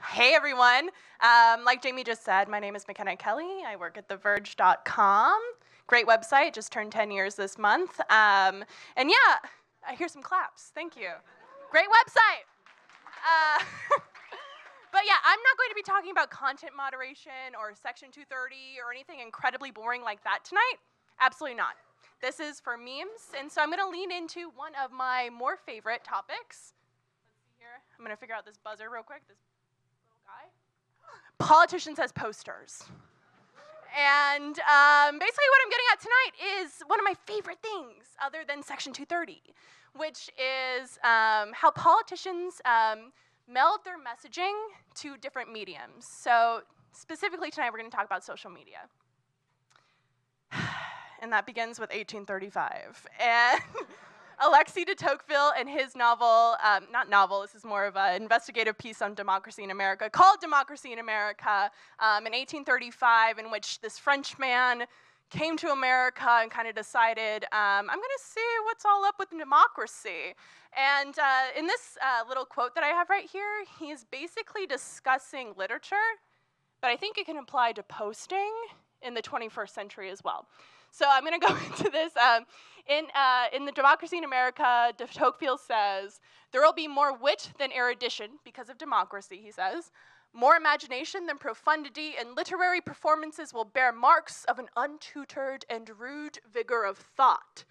Hey everyone. Like Jamie just said, my name is Makena Kelly. I work at theverge.com. Great website, just turned 10 years this month. And yeah, I hear some claps. Thank you. Great website. Uh, but yeah, I'm not going to be talking about content moderation or Section 230 or anything incredibly boring like that tonight. Absolutely not. This is for memes, and so I'm going to lean into one of my more favorite topics. Let's see here. I'm going to figure out this buzzer real quick. This little guy. Politicians as posters. And basically what I'm getting at tonight is one of my favorite things other than Section 230, which is how politicians meld their messaging to different mediums. So specifically tonight we're going to talk about social media. And that begins with 1835. And Alexis de Tocqueville and his novel, not novel, this is more of an investigative piece on democracy in America, called Democracy in America, in 1835, in which this Frenchman came to America and kind of decided, I'm going to see what's all up with democracy. And in this little quote that I have right here, he's basically discussing literature, but I think it can apply to posting in the 21st century as well. So I'm going to go into this. In the Democracy in America, de Tocqueville says, there will be more wit than erudition because of democracy, he says. More imagination than profundity, and literary performances will bear marks of an untutored and rude vigor of thought.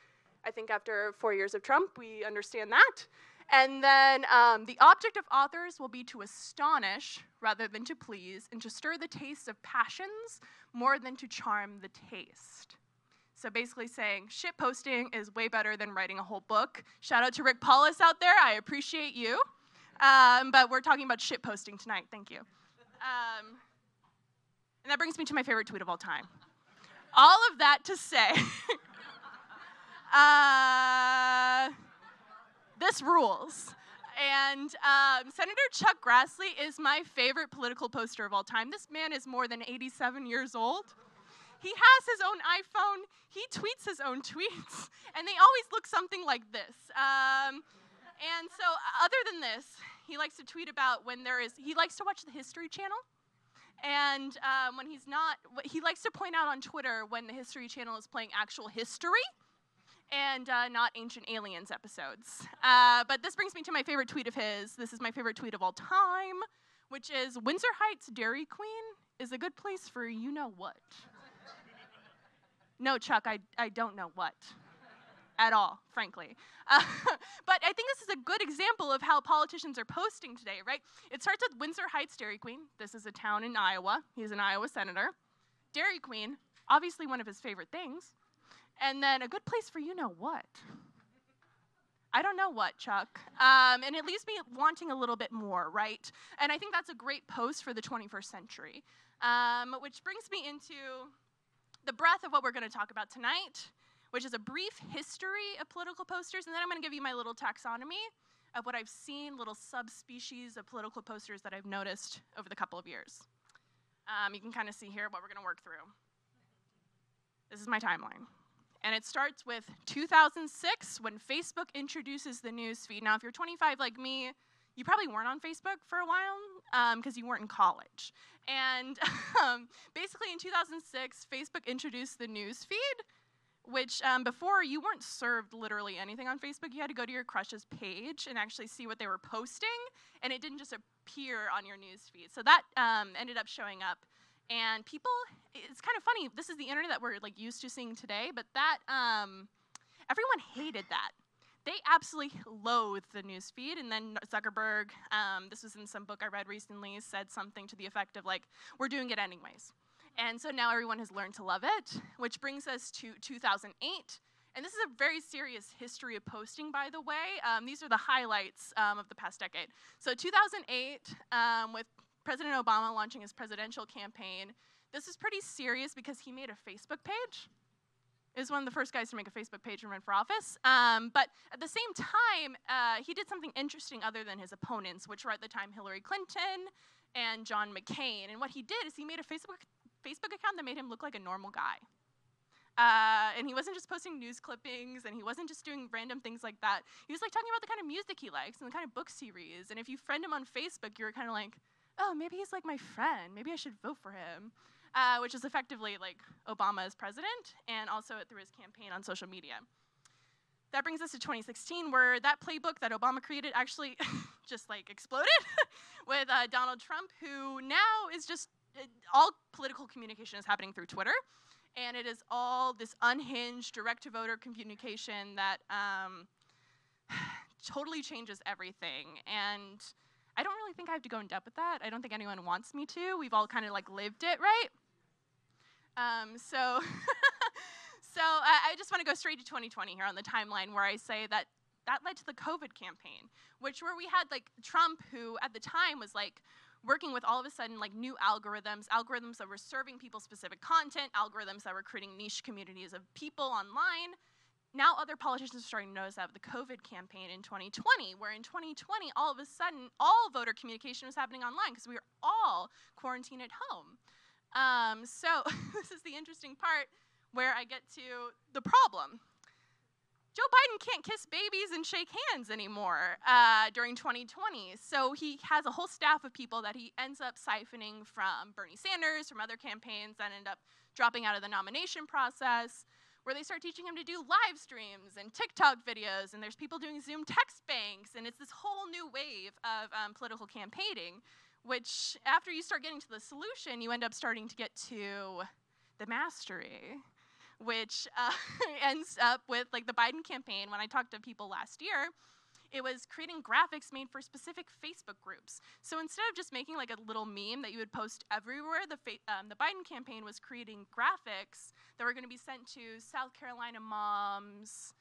I think after 4 years of Trump, we understand that. And then the object of authors will be to astonish rather than to please, and to stir the taste of passions more than to charm the taste. So basically saying shit posting is way better than writing a whole book. Shout out to Rick Paulus out there. I appreciate you. But we're talking about shit posting tonight. Thank you. And that brings me to my favorite tweet of all time. All of that to say, this rules. And Senator Chuck Grassley is my favorite political poster of all time. This man is more than 87 years old. He has his own iPhone, he tweets his own tweets, and they always look something like this. And so other than this, he likes to tweet about he likes to watch the History Channel, and when he's not, he likes to point out on Twitter when the History Channel is playing actual history, and not Ancient Aliens episodes. But this brings me to my favorite tweet of his. This is my favorite tweet of all time, which is, Windsor Heights Dairy Queen is a good place for you-know-what. No, Chuck, I don't know what at all, frankly. But I think this is a good example of how politicians are posting today, right? It starts with Windsor Heights Dairy Queen. This is a town in Iowa. He's an Iowa senator. Dairy Queen, obviously one of his favorite things. And then a good place for you-know-what. I don't know what, Chuck. And it leaves me wanting a little bit more, right? And I think that's a great post for the 21st century. Which brings me into the breadth of what we're going to talk about tonight, which is a brief history of political posters, and then I'm going to give you my little taxonomy of what I've seen, little subspecies of political posters that I've noticed over the couple of years. You can kind of see here what we're going to work through. This is my timeline. And it starts with 2006, when Facebook introduces the news feed. Now, if you're 25 like me, you probably weren't on Facebook for a while because you weren't in college. And basically in 2006, Facebook introduced the news feed, which before you weren't served literally anything on Facebook. You had to go to your crush's page and actually see what they were posting, and it didn't just appear on your news feed. So that ended up showing up. And people, it's kind of funny, this is the internet that we're like used to seeing today, but that, everyone hated that. They absolutely loathed the news feed, and then Zuckerberg, this was in some book I read recently, said something to the effect of like, we're doing it anyways. And so now everyone has learned to love it, which brings us to 2008. And this is a very serious history of posting, by the way. These are the highlights of the past decade. So 2008, with President Obama launching his presidential campaign, this is pretty serious because he made a Facebook page. Is one of the first guys to make a Facebook page and run for office. But at the same time, he did something interesting other than his opponents, which were at the time Hillary Clinton and John McCain. And what he did is he made a Facebook account that made him look like a normal guy. And he wasn't just posting news clippings, and he wasn't just doing random things like that. He was like talking about the kind of music he likes and the kind of books he reads. And if you friend him on Facebook, you're kind of like, oh, maybe he's like my friend. Maybe I should vote for him, which is effectively like Obama as president and also through his campaign on social media. That brings us to 2016, where that playbook that Obama created actually just like exploded with Donald Trump, who now is just, all political communication is happening through Twitter. And it is all this unhinged, direct-to-voter communication that totally changes everything. And I don't really think I have to go in depth with that. I don't think anyone wants me to. We've all kind of like lived it, right? So I just want to go straight to 2020 here on the timeline, where I say that that led to the COVID campaign, where we had like Trump, who at the time was like working with all of a sudden like new algorithms that were serving people specific content, algorithms that were creating niche communities of people online. Now other politicians are starting to notice that with the COVID campaign in 2020, where in 2020, all of a sudden, all voter communication was happening online because we were all quarantined at home. So this is the interesting part where I get to the problem. Joe Biden can't kiss babies and shake hands anymore during 2020. So he has a whole staff of people that he ends up siphoning from Bernie Sanders, from other campaigns that end up dropping out of the nomination process, where they start teaching him to do live streams and TikTok videos, and there's people doing Zoom text banks, and it's this whole new wave of political campaigning, which after you start getting to the solution, you end up starting to get to the mastery, which ends up with like the Biden campaign. When I talked to people last year, it was creating graphics made for specific Facebook groups. So instead of just making like a little meme that you would post everywhere, the Biden campaign was creating graphics that were going to be sent to South Carolina moms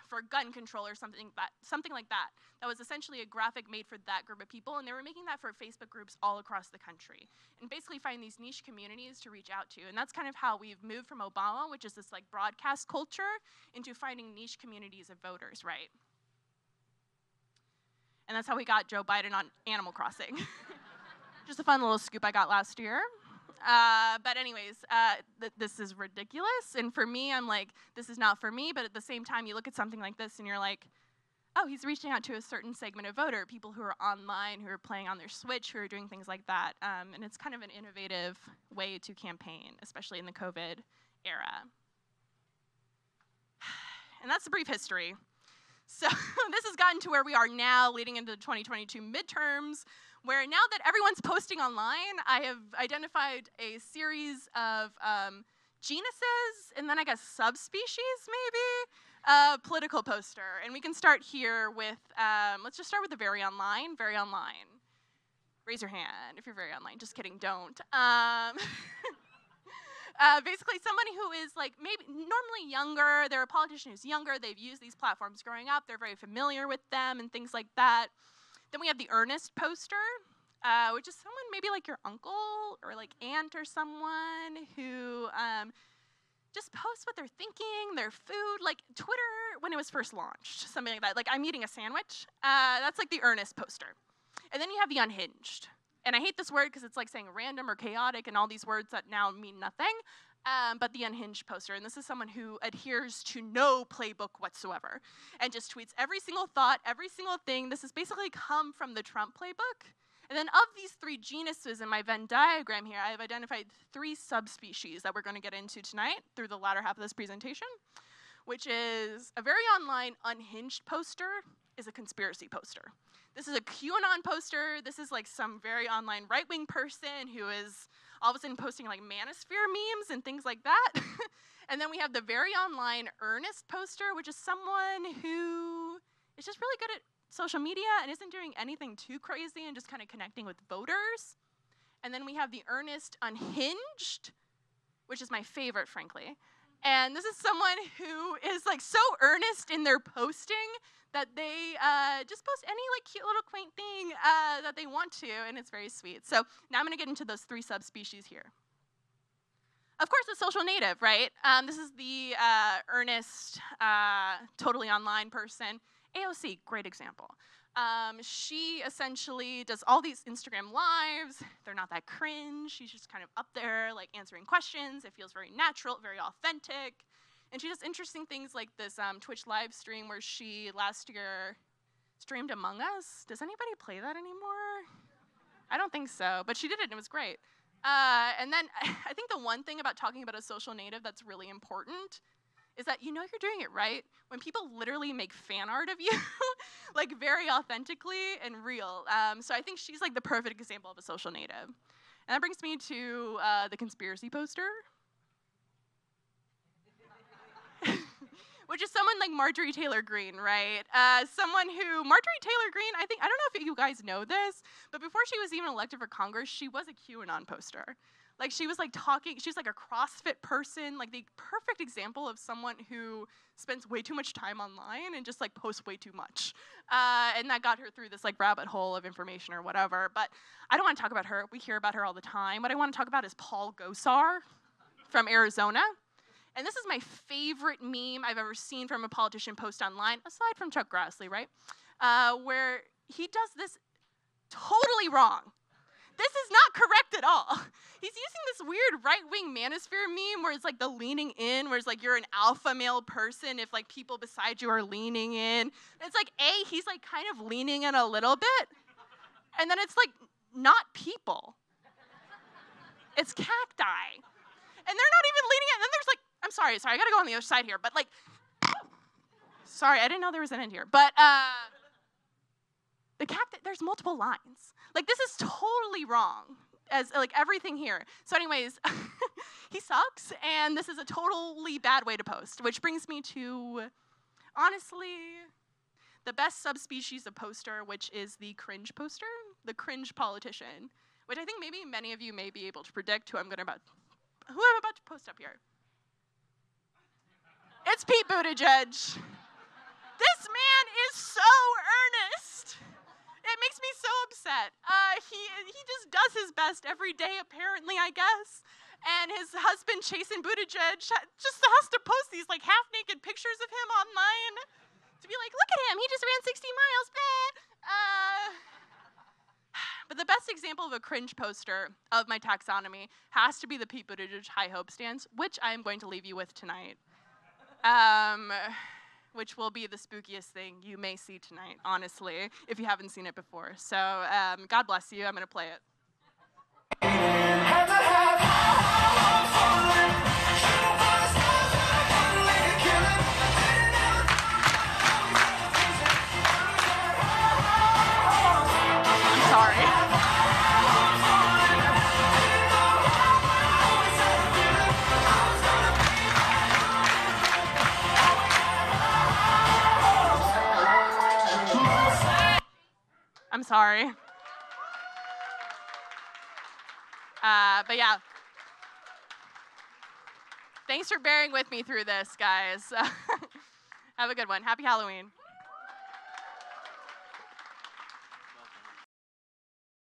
for gun control or something like that. That was essentially a graphic made for that group of people, and they were making that for Facebook groups all across the country, and basically find these niche communities to reach out to. And that's kind of how we've moved from Obama, which is this like broadcast culture, into finding niche communities of voters, right? And that's how we got Joe Biden on Animal Crossing. Just a fun little scoop I got last year. But anyways, this is ridiculous. And for me, I'm like, this is not for me. But at the same time, you look at something like this and you're like, oh, he's reaching out to a certain segment of voter, people who are online, who are playing on their Switch, who are doing things like that. And it's kind of an innovative way to campaign, especially in the COVID era. And that's the brief history. So this has gotten to where we are now, leading into the 2022 midterms, where now that everyone's posting online, I have identified a series of genuses, and then I guess subspecies, maybe, political poster. And we can start here with, let's just start with the very online. Very online. Raise your hand if you're very online. Just kidding, don't. Basically, somebody who is like maybe normally younger, they're a politician who's younger, they've used these platforms growing up, they're very familiar with them and things like that. Then we have the earnest poster, which is someone maybe like your uncle or like aunt or someone who just posts what they're thinking, their food, like Twitter when it was first launched, something like that. Like, I'm eating a sandwich. That's like the earnest poster. And then you have the unhinged. And I hate this word because it's like saying random or chaotic and all these words that now mean nothing, but the unhinged poster. And this is someone who adheres to no playbook whatsoever and just tweets every single thought, every single thing. This has basically come from the Trump playbook. And then of these three genuses in my Venn diagram here, I have identified three subspecies that we're going to get into tonight through the latter half of this presentation, which is a very online unhinged poster is a conspiracy poster. This is a QAnon poster. This is like some very online right-wing person who is all of a sudden posting like manosphere memes and things like that. And then we have the very online earnest poster, which is someone who is just really good at social media and isn't doing anything too crazy and just kind of connecting with voters. And then we have the earnest unhinged, which is my favorite, frankly. And this is someone who is like so earnest in their posting that they just post any like cute little quaint thing that they want to, and it's very sweet. So now I'm going to get into those three subspecies here. Of course, the social native, right? This is the earnest, totally online person. AOC, great example. She essentially does all these Instagram lives. They're not that cringe. She's just kind of up there, like answering questions. It feels very natural, very authentic. And she does interesting things like this Twitch live stream where she last year streamed Among Us. Does anybody play that anymore? I don't think so, but she did it and it was great. And then I think the one thing about talking about a social native that's really important is that you know you're doing it right when people literally make fan art of you, like very authentically and real. So I think she's like the perfect example of a social native. And that brings me to the conspiracy poster, which is someone like Marjorie Taylor Greene, right? Someone who, Marjorie Taylor Greene, I don't know if you guys know this, but before she was even elected for Congress, she was a QAnon poster. Like she was like talking, she was like a CrossFit person, like the perfect example of someone who spends way too much time online and just like posts way too much. And that got her through this like rabbit hole of information or whatever. But I don't want to talk about her. We hear about her all the time. What I want to talk about is Paul Gosar from Arizona. And this is my favorite meme I've ever seen from a politician post online, aside from Chuck Grassley, right? Where he does this totally wrong. This is not correct at all. He's using this weird right-wing manosphere meme where it's like the leaning in, where it's like you're an alpha male person if like people beside you are leaning in. It's like, A, he's like kind of leaning in a little bit, and then it's like not people. It's cacti. And they're not even leaning in. And then there's like, I'm sorry, I gotta go on the other side here, but like, sorry, I didn't know there was an end here. But the cacti, there's multiple lines. Like this is totally wrong, as like everything here. So anyways, he sucks, and this is a totally bad way to post, which brings me to, honestly, the best subspecies of poster, which is the cringe poster, the cringe politician, which I think maybe many of you may be able to predict who I'm about to post up here. It's Pete Buttigieg. This man is so earnest. It makes me so upset. He just does his best every day, apparently, I guess. And his husband, Chasen Buttigieg, just has to post these like half-naked pictures of him online to be like, look at him, he just ran 60 miles. But the best example of a cringe poster of my taxonomy has to be the Pete Buttigieg High Hope stance, which I am going to leave you with tonight. Which will be the spookiest thing you may see tonight, honestly, if you haven't seen it before. So God bless you. I'm going to play it. I'm sorry. I'm sorry. But yeah. Thanks for bearing with me through this, guys. Have a good one. Happy Halloween.